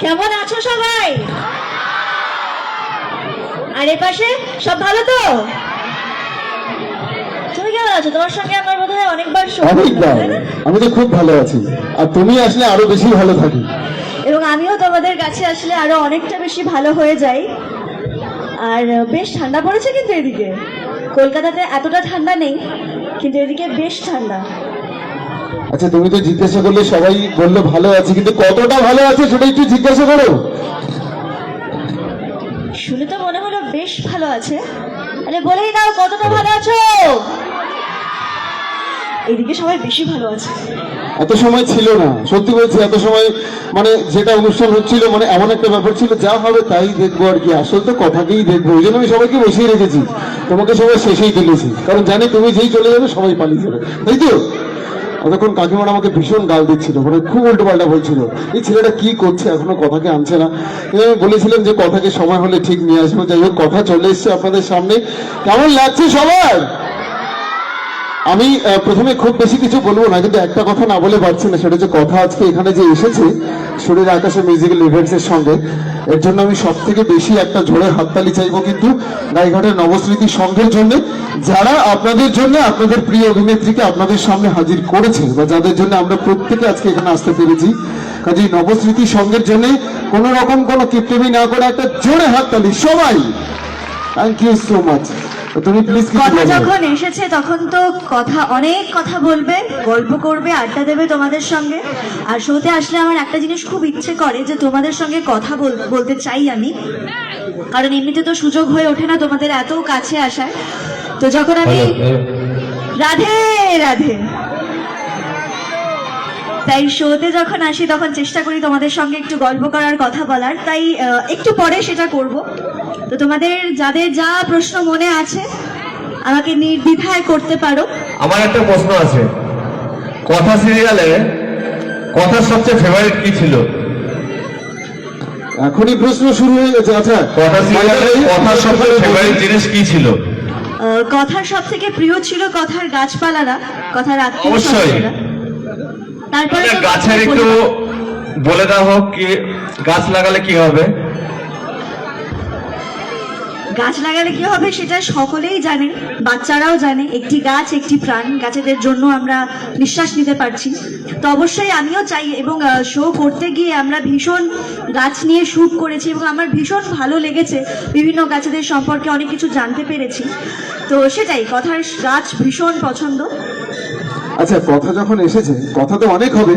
কেমন আছো সবাই? আর এ পাশে সব ভালো তো? তুমি কেমন আছো? তোমার সঙ্গে আমার বোধহয় অনেকবার অনেকবার। আমি তো খুব ভালো আছি, আর তুমি আসলে আরো বেশি ভালো থাকি। এবং আমিও তোমাদের কাছে আসলে আরো অনেকটা বেশি ভালো হয়ে যাই। আর বেশ ঠান্ডা পড়েছে কিন্তু এদিকে। কলকাতাতে এতটা ঠান্ডা নেই, কিন্তু এদিকে বেশ ঠান্ডা। আচ্ছা, তুমি তো জিজ্ঞাসা করলে সবাই বললো ভালো আছে, কিন্তু কতটা ভালো আছে সেটা একটু জিজ্ঞাসা করো। শুনে তো মনে হলো বেশ ভালো আছে। আরে বলেই দাও কতটা ভালো আছো। এদিকে সবাই বেশি ভালো আছে। এত সময় ছিল না, সত্যি বলছি, এত সময় মানে যেটা অনুষ্ঠান হচ্ছিল, মানে এমন একটা ব্যাপার ছিল, যা হবে তাই দেখবো আর কি, আসলে তো কথাকেই দেখবো। ওই জন্য আমি সবাইকে বসিয়ে রেখেছি, তোমাকে সবাই শেষেই তুলেছি, কারণ জানি তুমি যেই চলে যাবে সবাই পালিয়ে যাবে, তাই তো? তখন কাকিমারা আমাকে ভীষণ গাল দিচ্ছিল, মানে খুব উল্টো পাল্টা বলছিল, এই ছেলেটা কি করছে, এখনো কথাকে আনছে না। কিন্তু আমি বলেছিলাম যে কথাকে সময় হলে ঠিক নিয়ে আসবো। যাই হোক, কথা চলে এসছে আপনাদের সামনে। কেমন লাগছে সবার? আমি প্রথমে খুব বেশি কিছু বলবো না, কিন্তু একটা কথা না বলে পারছি না, সেটা যে কথা আজকে এখানে যে এসেছে সুরের আকাশে মিউজিক্যাল ইভেন্টস এর সঙ্গে, এর জন্য আমি সব থেকে বেশি একটা জোরে হাততালি চাইবো কিন্তু গাইঘাটের নবস্মৃতি সংঘের জন্য, যারা আপনাদের জন্য আপনাদের প্রিয় অভিনেত্রীকে আপনাদের সামনে হাজির করেছে, বা যাদের জন্য আমরা প্রত্যেকে আজকে এখানে আসতে পেরেছি। কাজে নবস্মৃতি সংঘের জন্য কোন রকম কোনো কিপটেমি না করে একটা জোরে হাততালি সবাই। Thank you so much. তুমি প্লিজ কথা যখন এসেছে তখন তো অনেক কথা বলবে, গল্প করবে, আড্ডা দেবে তোমাদের সঙ্গে। আর শোতে আসলে আমার একটা জিনিস খুব ইচ্ছে করে, যে তোমাদের সঙ্গে কথা বলতে চাই আমি, কারণ এমনিতে তো সুযোগ হয়ে ওঠে না তোমাদের এত কাছে আসার। তো যখন আমি রাধে রাধে তাই শোতে যখন আসি তখন চেষ্টা করি তোমাদের সঙ্গে একটু গল্প করার, কথা বলার। তাই একটু পরে সেটা করব। তো তোমাদের যাদের যা প্রশ্ন মনে আছে আমাকে নির্দ্বিধায় করতে পারো। আমার একটা প্রশ্ন আছে, কথা সিরিয়ালে কথার সবচেয়ে ফেভারিট কি ছিল? এখনই প্রশ্ন শুরু হয়ে গেছে। আচ্ছা, কথা সিরিয়ালে কথার সবচেয়ে ফেভারিট জিনিস কি ছিল? কথার সব থেকে প্রিয় ছিল কথার গাছপালারা, কথার আত্মীয় অবশ্যই। স্বজনেরা। তারপরে তো গাছের একটু বলে দাও হোক, কি গাছ লাগালে কি হবে? গাছ লাগালে কি হবে সেটা সকলেই জানে, বাচ্চারাও জানে। একটি গাছ একটি প্রাণ, গাছেদের জন্য আমরা নিঃশ্বাস নিতে পারছি। তো অবশ্যই আমিও চাই, এবং শো করতে গিয়ে আমরা ভীষণ গাছ নিয়ে শুট করেছি, এবং আমার ভীষণ ভালো লেগেছে, বিভিন্ন গাছেদের সম্পর্কে অনেক কিছু জানতে পেরেছি। তো সেটাই, কথার গাছ ভীষণ পছন্দ। আচ্ছা, কথা যখন এসেছে, কথা তো অনেক হবে।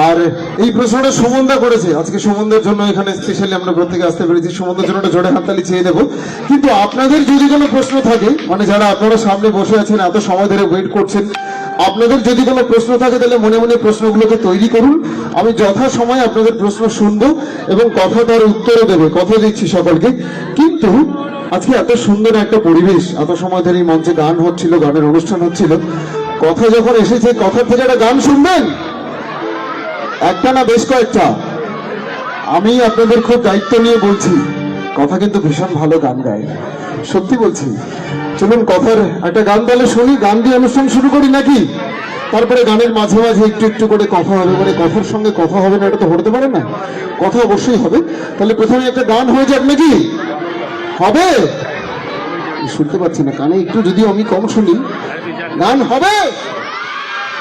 আর এই প্রশ্নটা সুমনদা করেছে, আজকে সুমনদের জন্য এখানে স্পেশালি আমরা প্রত্যেকে আসতে পেরেছি। সুমনদের জন্য একটা জোরে হাততালি চেয়ে দেবো। কিন্তু আপনাদের যদি কোনো প্রশ্ন থাকে, মানে যারা আপনারা সামনে বসে আছেন, এত সময় ধরে ওয়েট করছেন, আপনাদের যদি কোনো প্রশ্ন থাকে তাহলে মনে মনে প্রশ্নগুলোকে তৈরি করুন। আমি যথাসময়ে আপনাদের প্রশ্ন শুনবো এবং কথা তার উত্তরও দেবে, কথা দিচ্ছি সকলকে। কিন্তু আজকে এত সুন্দর একটা পরিবেশ, এত সময় ধরে এই মঞ্চে গান হচ্ছিল, গানের অনুষ্ঠান হচ্ছিল, কথা যখন এসেছে, কথার থেকে একটা গান শুনবেন, একটা না বেশ কয়েকটা। আমি আপনাদের খুব দায়িত্ব নিয়ে বলছি, কথা কিন্তু ভীষণ ভালো গান গায়, সত্যি বলছি। চলুন কথার একটা গান তাহলে শুনি, গান দিয়ে অনুষ্ঠান শুরু করি নাকি? তারপরে গানের মাঝে মাঝে একটু একটু করে কথা হবে, মানে কথার সঙ্গে কথা হবে না এটা তো হতে পারে না, কথা অবশ্যই হবে। তাহলে প্রথমে একটা গান হয়ে যাক নাকি? হবে? শুনতে পাচ্ছি না কানে, একটু যদিও আমি কম শুনি। গান হবে?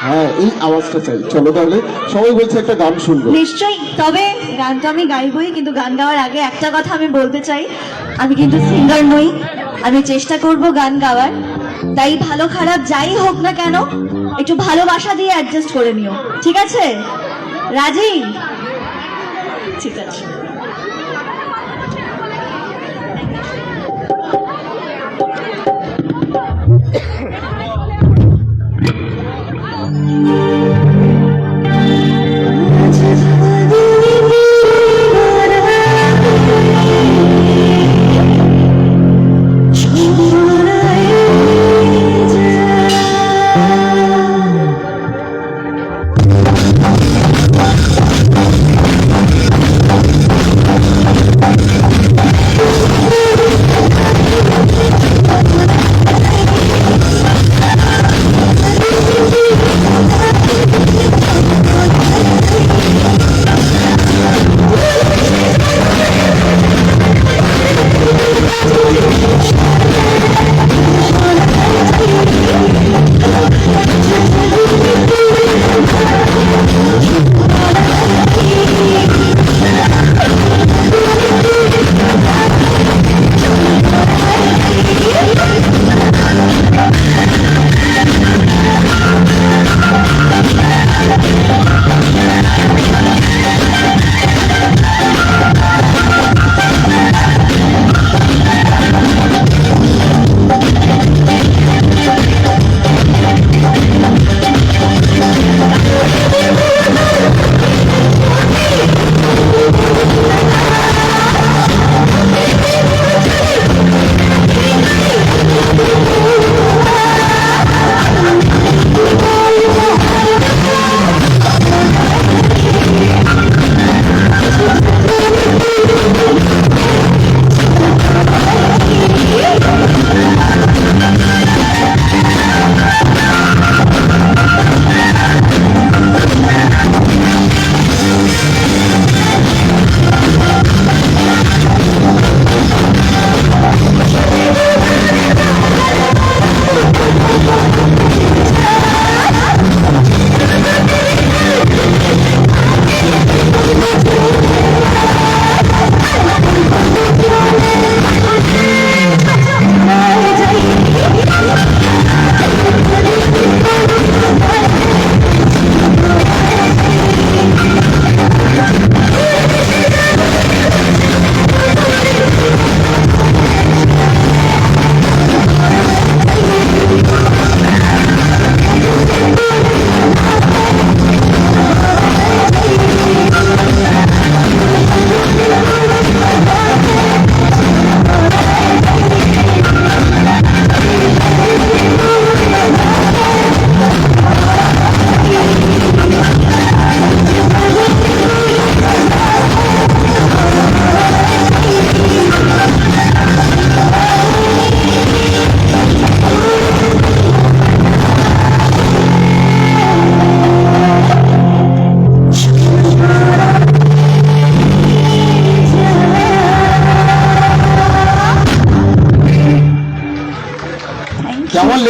হ্যাঁ, এই আওয়াজটা চাই। চলো তাহলে সবাই বলছে একটা গান শুনবো। নিশ্চয়ই, তবে গান তো আমি গাইবই, কিন্তু গান গাওয়ার আগে একটা কথা আমি বলতে চাই, আমি কিন্তু সিঙ্গার নই। আমি চেষ্টা করব গান গাওয়ার, তাই ভালো খারাপ যাই হোক না কেন একটু ভালোবাসা দিয়ে অ্যাডজাস্ট করে নিও, ঠিক আছে? রাজি? ঠিক আছে।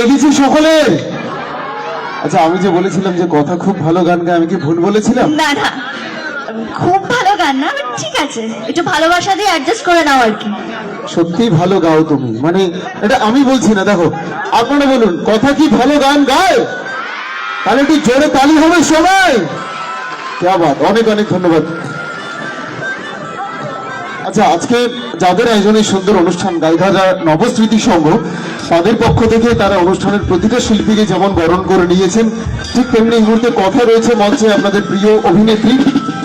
লেগেছে সকলের? আচ্ছা, আমি যে বলেছিলাম যে কথা খুব ভালো গান গায়, আমি কি ভুল বলেছিলাম? না না, খুব ভালো গান না, but ঠিক আছে, একটু ভালোবাসা দিয়ে অ্যাডজাস্ট করে নাও আর কি। সত্যি ভালো গাও তুমি, মানে এটা আমি বলছি না, দেখো আপনারা বলুন কথা কি ভালো গান গায়? তাহলে একটু জোরে তালি হবে সবাই। क्या बात, অনেক অনেক ধন্যবাদ। আচ্ছা, আজকে যাদের আয়োজনে এই সুন্দর অনুষ্ঠান গাইঘাটা নবস্মৃতি সংঘ, তাদের পক্ষ থেকে তারা অনুষ্ঠানের প্রতিটা শিল্পীকে যেমন বরণ করে নিয়েছেন, ঠিক তেমনি এই মুহূর্তে কথা রয়েছে মঞ্চে আপনাদের প্রিয় অভিনেত্রী,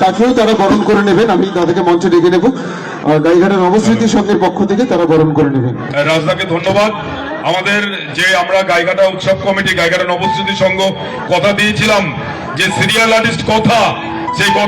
তাকেও তারা বরণ করে নেবেন। আমি তাদেরকে মঞ্চে ডেকে নেব, গাইঘাটা নবস্মৃতি সংঘের পক্ষ থেকে তারা বরণ করে নেবেন। রাজদাকে ধন্যবাদ। আমাদের যে আমরা গাইঘাটা উৎসব কমিটি গাইঘাটা নবস্মৃতি সংঘ কথা দিয়েছিলাম যে সিরিয়াল আর্টিস্ট কথা, সেই কথা